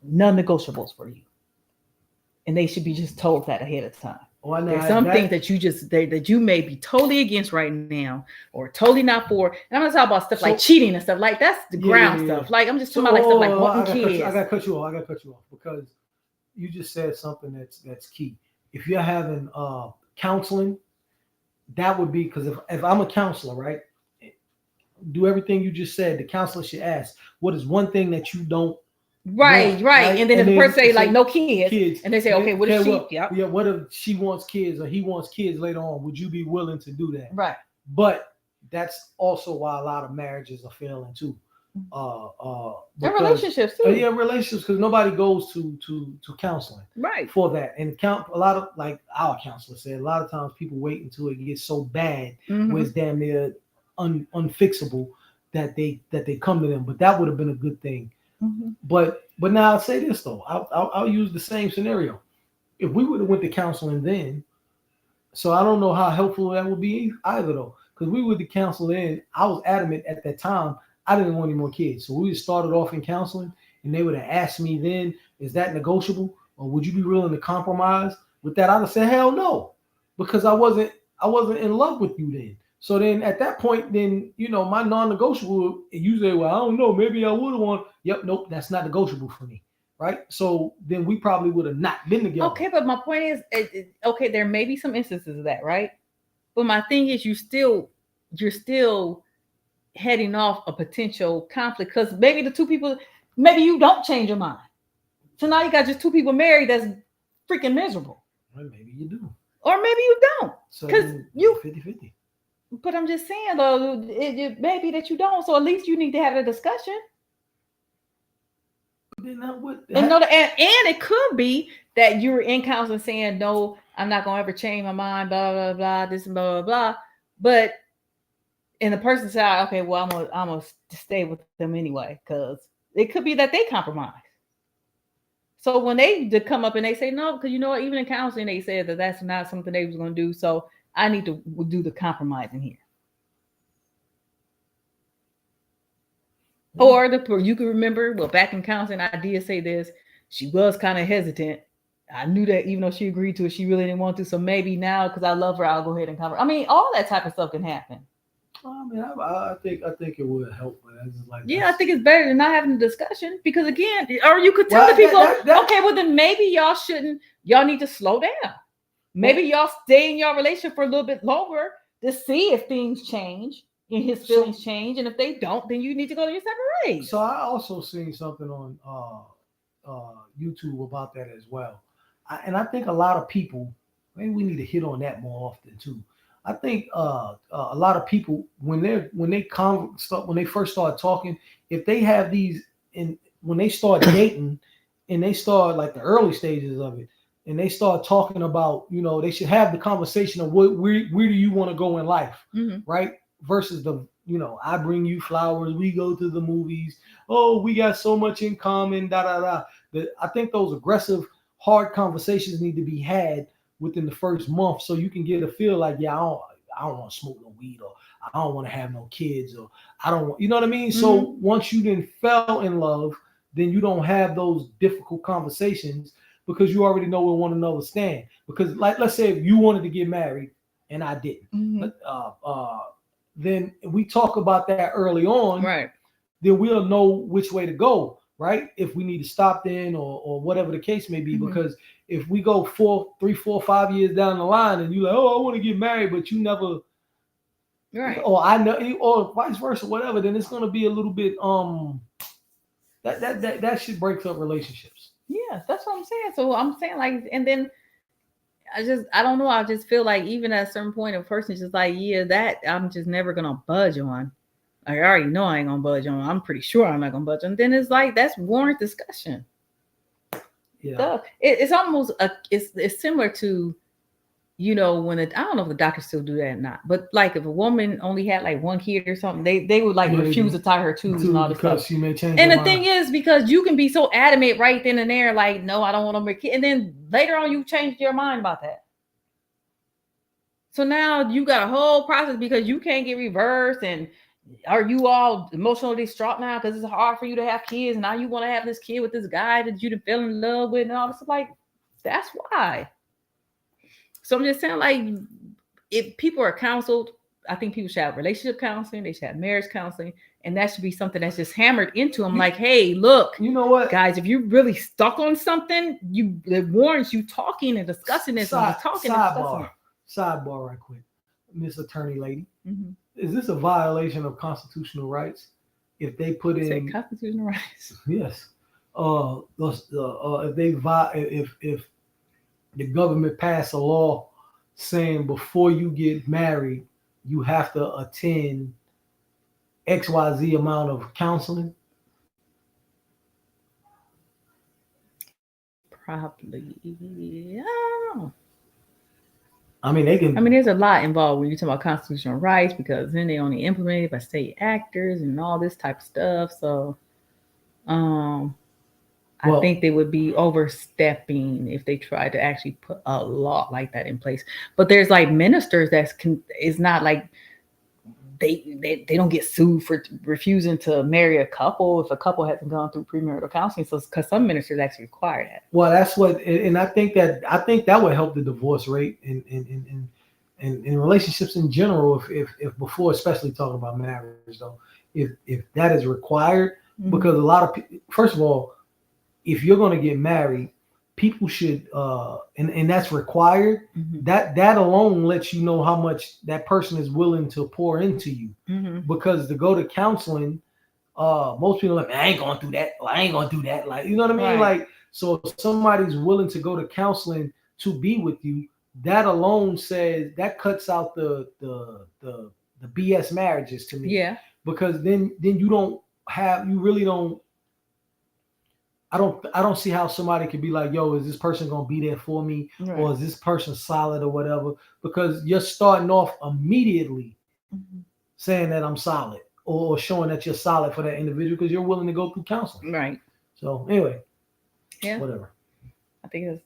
non-negotiables for you. And they should be just told that ahead of time. Oh, I know. There's some things that you may be totally against right now or totally not for. And I'm not talking about stuff like cheating and stuff like that's the ground stuff. Like I'm just talking about like stuff like wanting kids. I got to cut you off because you just said something that's key. If you're having counseling, that would be, because if I'm a counselor, right, do everything you just said. The counselor should ask, what is one thing that you don't Right. And then if the person say like no kids, and they say, okay, what if she? Yeah, what if she wants kids or he wants kids later on? Would you be willing to do that? Right. But that's also why a lot of marriages are failing too. Their relationships too. Yeah, relationships, because nobody goes to counseling Right. for that. And a lot of, like our counselor said, a lot of times people wait until it gets so bad where it's damn near unfixable that they come to them. But that would have been a good thing. But now I'll say this though. I'll use the same scenario. If we would have went to counseling then, So I don't know how helpful that would be either, though, because we were the counselor and I was adamant at that time I didn't want any more kids. So we started off in counseling, and they would have asked me then, "Is that negotiable, or would you be willing to compromise with that?" I'd have said, "Hell no," because I wasn't in love with you then. So then at that point, then my non-negotiable. You say, "Well, I don't know, maybe I would have won." Yep, nope, that's not negotiable for me, right? So then we probably would have not been together. Okay, but my point is, okay, there may be some instances of that, right? But my thing is, you're still heading off a potential conflict because maybe the two people, maybe you don't change your mind. So now you got just two people married that's freaking miserable. Well, maybe you do. Or maybe you don't. So 'Cause then you- 50-50. But I'm just saying, though, it may be that you don't. So at least you need to have a discussion. Then that would And it could be that you're in counseling saying, no, I'm not going to ever change my mind, blah, blah, blah, this and blah, blah, blah. But in the person's side, okay, well, I'm gonna stay with them anyway, because it could be that they compromise. So when they come up and they say no, because you know what, even in counseling, they said that that's not something they was going to do. So I need to do the compromising here. Or you can remember, well, back in counseling, I did say this. She was kind of hesitant. I knew that even though she agreed to it, she really didn't want to. So maybe now, because I love her, I'll go ahead and cover. I mean, all that type of stuff can happen. I mean, I think it would help, but it's like I think it's better than not having a discussion because again, or you could tell the people, okay, well then maybe y'all shouldn't. Y'all need to slow down. Maybe y'all stay in your relationship for a little bit longer to see if things change and his feelings change, and if they don't, then you need to go to your separate ways. So I also seen something on YouTube about that as well, and I think a lot of people, maybe we need to hit on that more often too. I think a lot of people when they first start talking, if they have these when they start dating and they start like the early stages of it, and they start talking about they should have the conversation of where do you want to go in life, right? Versus the I bring you flowers, we go to the movies, oh we got so much in common, da da da. I think those aggressive, hard conversations need to be had within the first month, so you can get a feel like, I don't want to smoke no weed, or I don't want to have no kids, or I don't want, you know what I mean? So once you then fell in love, then you don't have those difficult conversations because you already know where one another stand. Because like, let's say if you wanted to get married and I didn't, then we talk about that early on, right? Then we'll know which way to go, right? If we need to stop then or whatever the case may be, because if we go 3, 4, 5 years down the line and you're like, oh, I want to get married, but you never, right? Or I know, or vice versa, whatever, then it's going to be a little bit that shit breaks up relationships. Yeah, that's what I'm saying. So I'm saying like, and then I don't know. I just feel like even at a certain point, a person's just like, yeah, that I'm just never gonna budge on. Like, I already know I ain't gonna budge on. I'm pretty sure I'm not gonna budge on. Then it's like that's warrant discussion. Yeah, it's almost it's similar to, when I don't know if the doctors still do that or not, but like if a woman only had like one kid or something, they would like refuse to tie her tubes and all this stuff. She may change. And the thing is, because you can be so adamant right then and there, like, no, I don't want no more kid, and then later on you change your mind about that. So now you got a whole process because you can't get reversed, and are you all emotionally distraught now because it's hard for you to have kids? Now you want to have this kid with this guy that you fell in love with and all this. Like, that's why. So I'm just saying, like, if people are counseled, I think people should have relationship counseling. They should have marriage counseling. And that should be something that's just hammered into them. Like, hey, look, you know what, guys, if you're really stuck on something, it warrants you talking and discussing this and talking and discussing it. Sidebar right quick. Miss Attorney Lady. Is this a violation of constitutional rights if they put in constitutional rights? Yes. If the government passed a law saying before you get married, you have to attend XYZ amount of counseling? Probably. I don't know. I mean, there's a lot involved when you talk about constitutional rights because then they only implemented by state actors and all this type of stuff. So, I Well- think they would be overstepping if they tried to actually put a law like that in place. But there's like ministers it's not like they don't get sued for refusing to marry a couple if a couple hasn't gone through premarital counseling. So because some ministers actually require that. Well, that's what, and I think that would help the divorce rate in relationships in general. If before, especially talking about marriage, though, if that is required, because a lot of people, first of all, if you're going to get married, people should, and that's required. Mhm. That alone lets you know how much that person is willing to pour into you. Mhm. Because to go to counseling, most people are like, "Man, I ain't going through that. I ain't going to do that." Like, you know what I mean? Right. Like, so if somebody's willing to go to counseling to be with you, that alone says that cuts out the BS marriages to me. Yeah. Because then you really don't. I don't see how somebody could be like, "Yo, is this person gonna be there for me, Right. or is this person solid or whatever?" Because you're starting off immediately Mhm. saying that I'm solid, or showing that you're solid for that individual because you're willing to go through counseling. Right. So anyway, Yeah. whatever. I think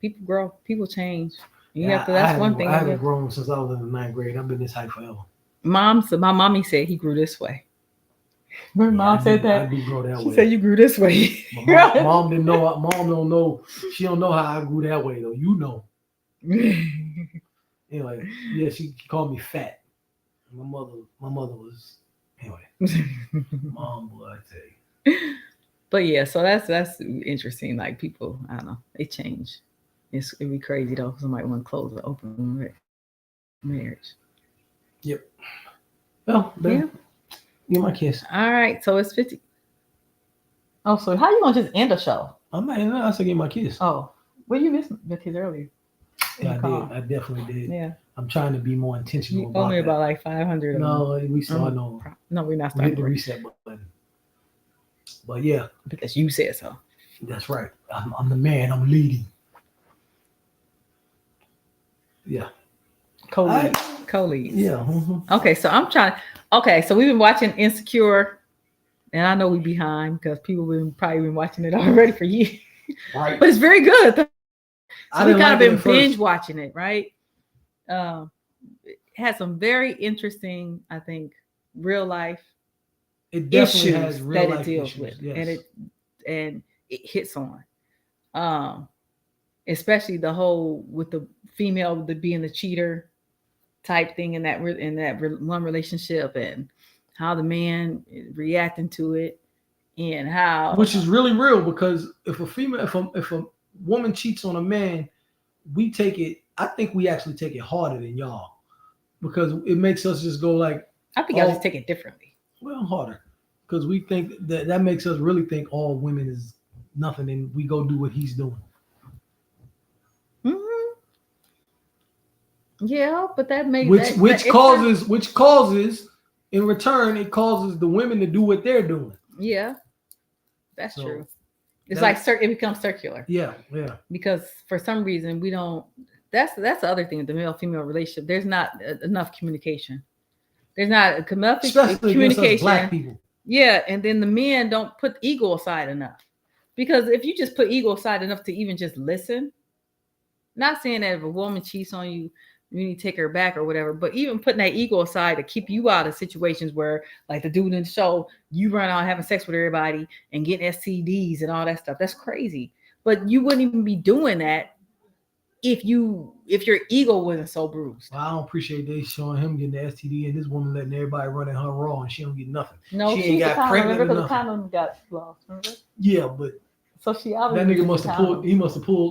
people grow, people change. You Yeah, have to. That's one thing. I you haven't have- grown since I was in the 9th grade. I've been this height forever. my mommy said he grew this way. Remember, mom said I that. do grow that She way. said you grew this way. But mom didn't know. Mom don't know. She don't know how I grew that way though. You know. Anyway, yeah, she called me fat. My mother was anyway. Mom, boy, I tell you. But yeah, so that's interesting. Like people, I don't know, they change. It'd be crazy though. Somebody want to close an open marriage. Well, Yeah. then, give my kiss. All right, so it's 50. Oh, so how you gonna just end a show? I'm not. I said give my kiss. Oh, well, you missed the kids earlier. in Yeah, the I car. did. I definitely did. Yeah, I'm trying to be more intentional you about owe me that. about like 500. No, we starting over. No, we're not We hit starting the over reset button. But yeah, because you said so. that's right. I'm the man. I'm leading. Yeah. Co-lead. Co-leads. Yeah. mhm. Okay, so I'm trying. Okay, so we've been watching Insecure, and I know we behind because people probably been watching it already for years. Right. But it's very good. So I we didn't kind of like it been at first. binge watching it, right? It has some very interesting, I think, real life It definitely issues has real that it life deals issues. with, Yes. and it hits on, especially the whole with the female being the cheater type thing in that one relationship, and how the man is reacting to it, and how Which is really real because if a woman cheats on a man, we take it. I think we actually take it harder than y'all because it makes us just go like, I think I just take it differently. well, harder because we think that makes us really think all women is nothing, and we go do what he's doing. Mhm. Yeah, but that makes Which causes in return it causes the women to do what they're doing. Yeah, that's So, true. It's that- like it becomes circular Yeah. because for some reason we don't. That's the other thing. The male-female relationship. There's not enough communication. There's not enough Especially against us black communication. people. Yeah, and then the men don't put ego aside enough. Because if you just put ego aside enough to even just listen, not saying that if a woman cheats on you, you need to take her back or whatever, but even putting that ego aside to keep you out of situations where, like the dude in the show, you run out having sex with everybody and getting STDs and all that stuff. That's crazy. But you wouldn't even be doing that if your ego wasn't so bruised. Well, I don't appreciate they showing him getting the STD and this woman letting everybody run in her raw and she don't get nothing. No, She ain't she's a got condom. pregnant Remember, or because the condom got lost. Remember? Yeah, but So she that obviously nigga must have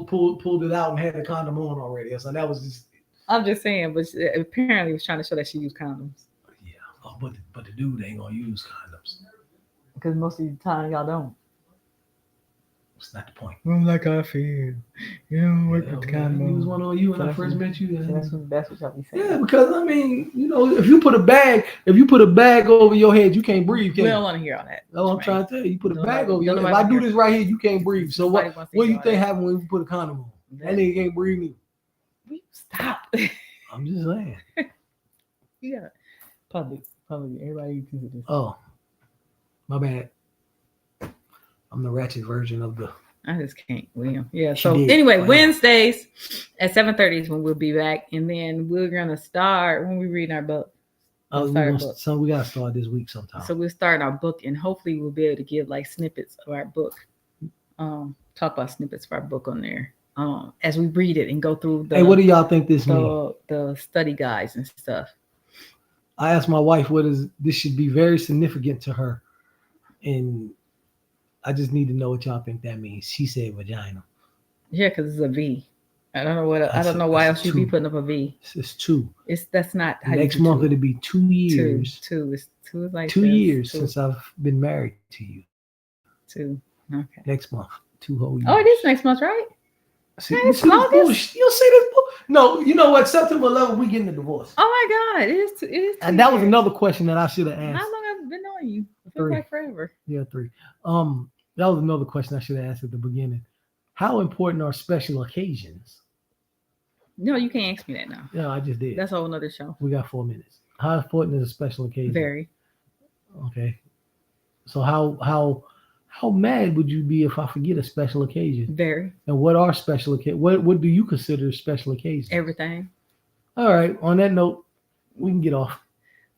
pulled it out and had the condom on already. So that was just I'm just saying, but apparently he was trying to show that she used condoms yeah. Oh, but the dude ain't gonna use condoms. because most of the time y'all don't. That's not the point. Like I feel, you don't work with the He was one condom. on you when I That's first what- met you. That's what y'all be saying. Yeah, because I mean, you know, if you put a bag over your head, you can't breathe. We Can don't you? want to hear all that. That's what I'm trying to tell you. You put a Nobody- bag over your head. If nobody I wanna do hear- this right here, you can't breathe. So Nobody what wants to do you hear all think that. happened when you put a condom on? That That- nigga can't breathe either. Will you Stop. I'm just saying. You got public. Everybody listen to this. Oh, my bad. I'm the ratchet version of the I just can't, William. Yeah. She So did. anyway, Wow. Wednesdays at 7:30 is when we'll be back, and then we're gonna start when we read our book. Oh, Start our book. so we gotta start this week sometime. So we'll start our book, and hopefully we'll be able to give like snippets of our book. Talk about snippets of our book on there. As we read it and go through the Hey, what do y'all think this means? the study guides and stuff. I asked my wife this should be very significant to her, and I just need to know what y'all think that means. She said vagina. Yeah, because it's a V. I don't know what. I That's don't a- know why that's else a you'd be two. putting up a V. It's 2. That's not how Next you do month two. it'll be 2 years. Two. It's two is like 2 this. years Two. since I've been married to you. Two. Okay. Next month, 2 whole years. Oh, it is next month, right? See, Hey, you it's see this August. bullshit? You'll see this. No, you know what? September 11th, we getting a divorce. Oh my God, it is. It is. And that was another question that I should have How asked. long have I been knowing you? It feels 3. like forever. Yeah, 3. That was another question I should have asked at the beginning. How important are special occasions? No, you can't ask me that now. Yeah, I just did. That's a whole nother show. We got 4 minutes. How important is a special occasion? Very. Okay. So how mad would you be if I forget a special occasion? Very. And what are special occasions? What do you consider special occasions? Everything. All right. On that note, we can get off.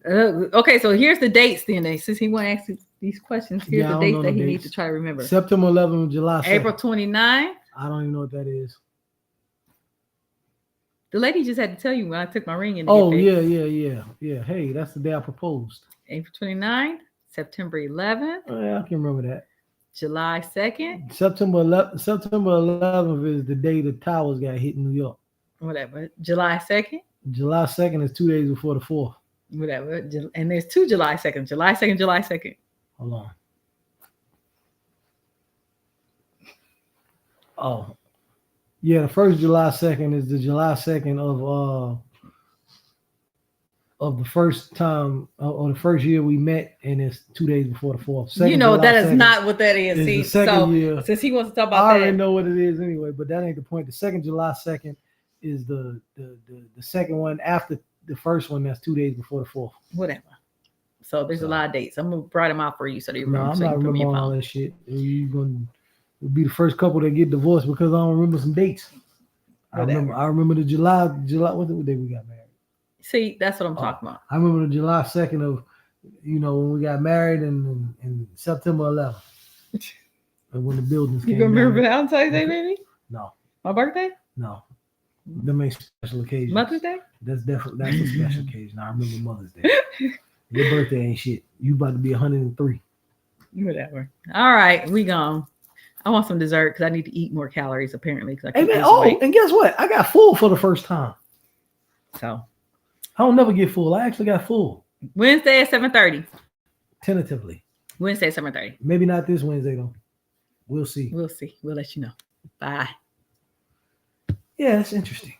Okay, so here's the dates then. Since he want to ask these questions, here's Yeah, I the don't dates know that no he dates. needs to try to remember. September 11th, July 2nd. April 29th. I don't even know what that is. The lady just had to tell you when I took my ring in. Oh, yeah. Hey, that's the day I proposed. April 29th, September 11th, Oh, yeah, I can remember that. July 2nd, September 11th is the day the towers got hit in New York. whatever. July 2nd, July 2nd is 2 days before the 4th. whatever. And there's 2 July 2nd. July 2nd, July 2nd. Hold on. Oh, yeah. The first July 2nd is the July 2nd of the first time or the first year we met, and it's 2 days before the 4th. Second You know July that is 2nd not what that is. is See, the second so year. since he wants to talk I about already that, know what it is anyway, but that ain't the point. The second July 2nd is the second one after the first one. That's 2 days before the 4th. whatever. So there's a lot of dates. I'm gonna write them out for you so that you No, remember. I'm so you not can put me in remembering all phone. that shit. You gonna be the first couple that get divorced because I don't remember some dates. I remember the July. What day we got married? See, that's what I'm talking about. I remember the July 2nd of, when we got married and September 11th. And when the buildings You came gonna remember down. Valentine's Day, baby? No, My birthday? no. Them ain't special occasions. Mother's Day? That's a special occasion. I remember Mother's Day. Your birthday ain't shit. You about to be 103. Whatever. All right, we gone. I want some dessert because I need to eat more calories apparently. Because I Hey keep man, losing weight. and guess what? I got full for the first time. So I don't never get full. I actually got full. Wednesday at 7:30. Tentatively. Wednesday at 7:30. Maybe not this Wednesday though. We'll see. We'll see. We'll let you know. Bye. Yeah, that's interesting.